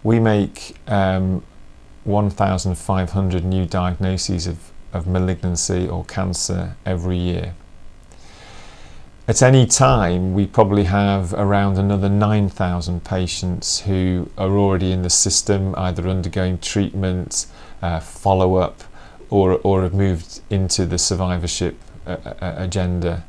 We make 1,500 new diagnoses of malignancy or cancer every year. At any time, we probably have around another 9,000 patients who are already in the system, either undergoing treatment, follow-up, or have moved into the survivorship agenda.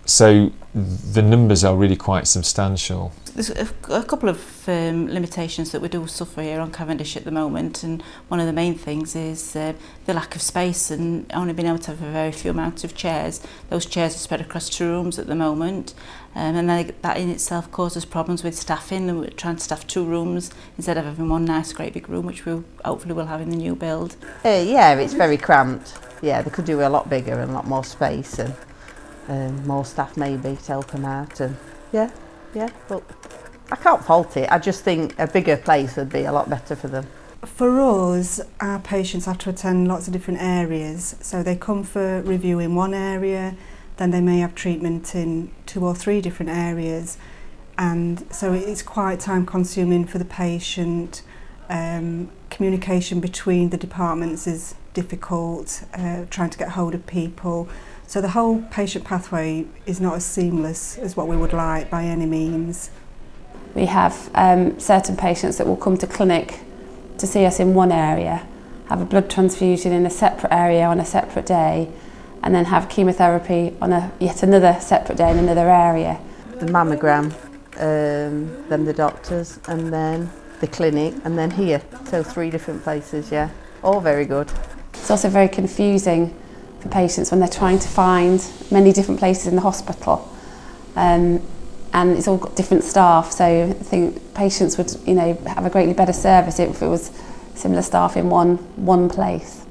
So the numbers are really quite substantial. There's a couple of limitations that we do suffer here on Cavendish at the moment, and one of the main things is the lack of space and only being able to have a very few amounts of chairs. Those chairs are spread across 2 rooms at the moment, and that in itself causes problems with staffing, and we're trying to staff 2 rooms instead of having one nice great big room, which we hopefully will have in the new build. Yeah, it's very cramped. Yeah, they could do a lot bigger and a lot more space and more staff maybe to help them out, and yeah, but I can't fault it. I just think a bigger place would be a lot better for them. For us, our patients have to attend lots of different areas, so they come for review in one area, then they may have treatment in 2 or 3 different areas, and so it's quite time consuming for the patient. Communication between the departments is difficult, trying to get hold of people. So the whole patient pathway is not as seamless as what we would like by any means. We have certain patients that will come to clinic to see us in one area, have a blood transfusion in a separate area on a separate day, and then have chemotherapy on yet another separate day in another area. The mammogram, then the doctors, and then the clinic, and then here. So 3 different places, yeah. All very good. It's also very confusing for patients when they're trying to find many different places in the hospital. And it's all got different staff, so I think patients would, have a greatly better service if it was similar staff in one place.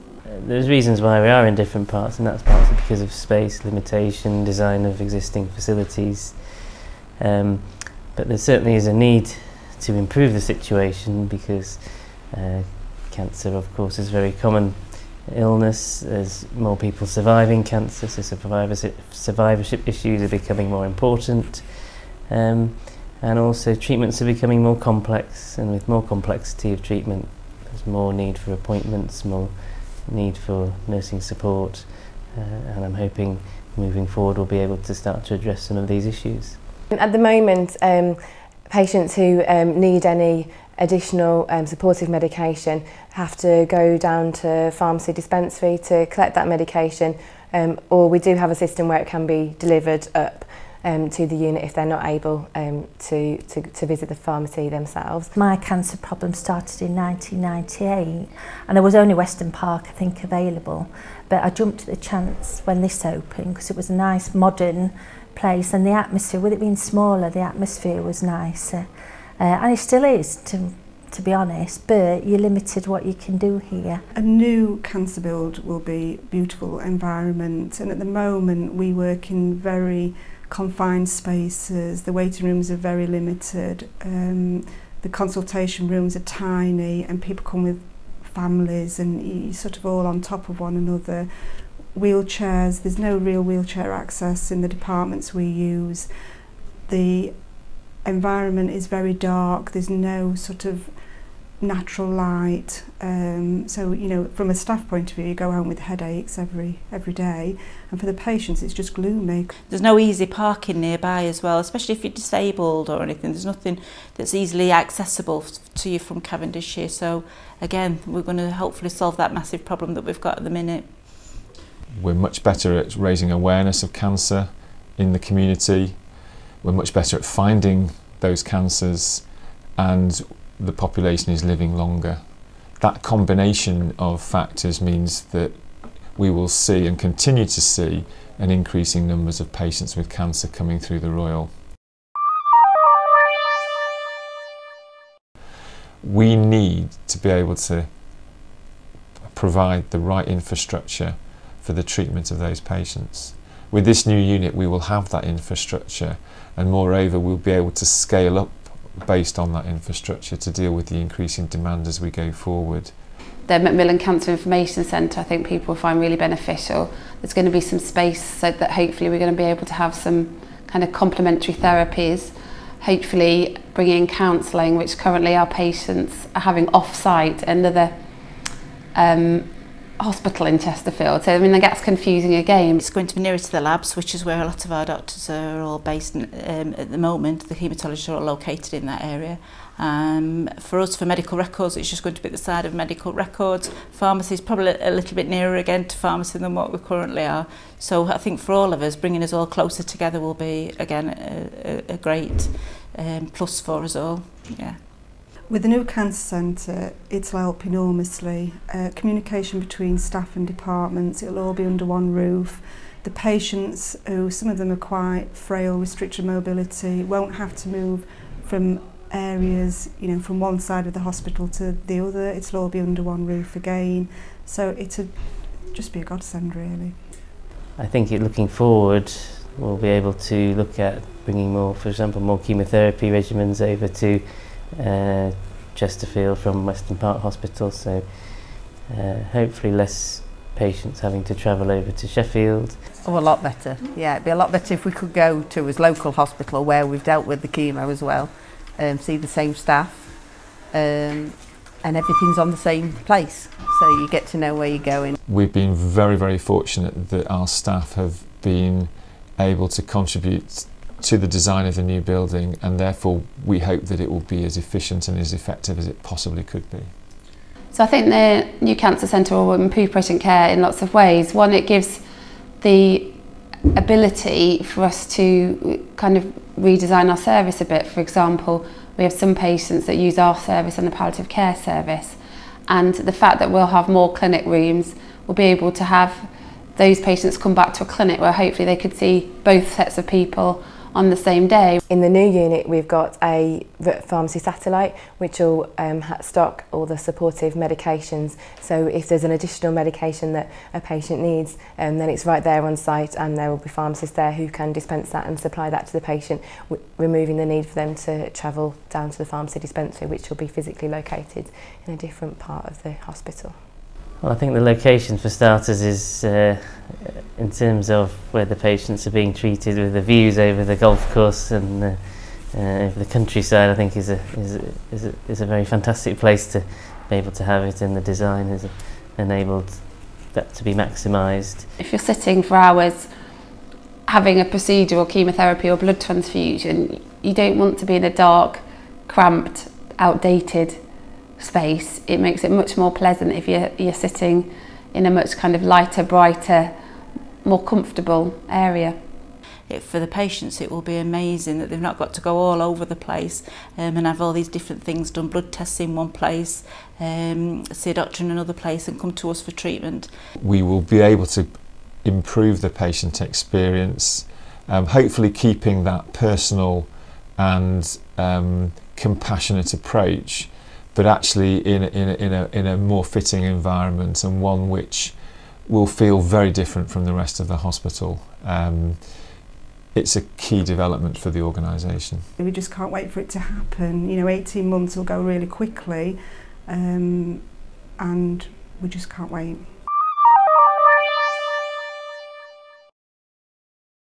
There's reasons why we are in different parts, and that's partly because of space limitation, design of existing facilities. But there certainly is a need to improve the situation because cancer, of course, is a very common illness. There's more people surviving cancer, so survivorship issues are becoming more important. And also treatments are becoming more complex, and with more complexity of treatment there's more need for appointments, more need for nursing support, and I'm hoping moving forward we'll be able to start to address some of these issues. At the moment, patients who need any additional supportive medication have to go down to pharmacy dispensary to collect that medication, or we do have a system where it can be delivered up to the unit if they're not able to visit the pharmacy themselves. My cancer problem started in 1998 and there was only Weston Park, I think, available, but I jumped at the chance when this opened because it was a nice modern place, and the atmosphere, with it being smaller, the atmosphere was nicer, and it still is, to be honest, but you're limited what you can do here. A new cancer build will be a beautiful environment, and at the moment we work in very confined spaces. The waiting rooms are very limited, the consultation rooms are tiny, and people come with families and you're sort of all on top of one another. Wheelchairs, there's no real wheelchair access in the departments we use. The environment is very dark, there's no sort of natural light, so from a staff point of view you go home with headaches every day, and for the patients it's just gloomy. There's no easy parking nearby as well, especially if you're disabled or anything. There's nothing that's easily accessible to you from Cavendish here, so again we're going to hopefully solve that massive problem that we've got at the minute. We're much better at raising awareness of cancer in the community. We're much better at finding those cancers, and the population is living longer. That combination of factors means that we will see and continue to see an increasing numbers of patients with cancer coming through the Royal. We need to be able to provide the right infrastructure for the treatment of those patients. With this new unit we will have that infrastructure, and moreover we'll be able to scale up based on that infrastructure to deal with the increasing demand as we go forward. The Macmillan Cancer Information Centre I think people will find really beneficial. There's going to be some space so that hopefully we're going to be able to have some kind of complementary therapies, hopefully bringing counselling, which currently our patients are having off-site at another hospital in Chesterfield. So I mean that gets confusing again. It's going to be nearer to the labs, which is where a lot of our doctors are all based at the moment. The haematologists are all located in that area. For us, for medical records, it's just going to be at the side of medical records. Pharmacy is probably a little bit nearer again to pharmacy than what we currently are. So I think for all of us, bringing us all closer together will be, again, a great plus for us all. Yeah. With the new cancer centre, it'll help enormously. Communication between staff and departments, it'll all be under one roof. The patients, who some of them are quite frail, restricted mobility, won't have to move from areas, you know, from one side of the hospital to the other. It'll all be under one roof again. So it'll just be a godsend, really. I think looking forward, we'll be able to look at bringing more, for example, more chemotherapy regimens over to Chesterfield from Western Park Hospital, so hopefully less patients having to travel over to Sheffield. Oh, a lot better. Yeah, it'd be a lot better if we could go to his local hospital where we've dealt with the chemo as well, see the same staff, and everything's on the same place, so you get to know where you're going. We've been very, very fortunate that our staff have been able to contribute to the design of the new building, and therefore we hope that it will be as efficient and as effective as it possibly could be. So I think the new cancer centre will improve patient care in lots of ways. One, it gives the ability for us to kind of redesign our service a bit. For example, we have some patients that use our service and the palliative care service, and the fact that we'll have more clinic rooms, we'll be able to have those patients come back to a clinic where hopefully they could see both sets of people on the same day. In the new unit we've got a pharmacy satellite which will stock all the supportive medications, so if there's an additional medication that a patient needs, then it's right there on site, and there will be pharmacists there who can dispense that and supply that to the patient, removing the need for them to travel down to the pharmacy dispensary, which will be physically located in a different part of the hospital. Well, I think the location for starters is, in terms of where the patients are being treated, with the views over the golf course and over the countryside, I think is a very fantastic place to be able to have it, and the design has enabled that to be maximised. If you're sitting for hours having a procedure or chemotherapy or blood transfusion, you don't want to be in a dark, cramped, outdated space. It makes it much more pleasant if you're sitting in a much kind of lighter, brighter, more comfortable area. For the patients, it will be amazing that they've not got to go all over the place and have all these different things done, blood tests in one place, see a doctor in another place and come to us for treatment. We will be able to improve the patient experience, hopefully keeping that personal and compassionate approach, but actually in a more fitting environment, and one which will feel very different from the rest of the hospital. It's a key development for the organisation. We just can't wait for it to happen. You know, 18 months will go really quickly, and we just can't wait.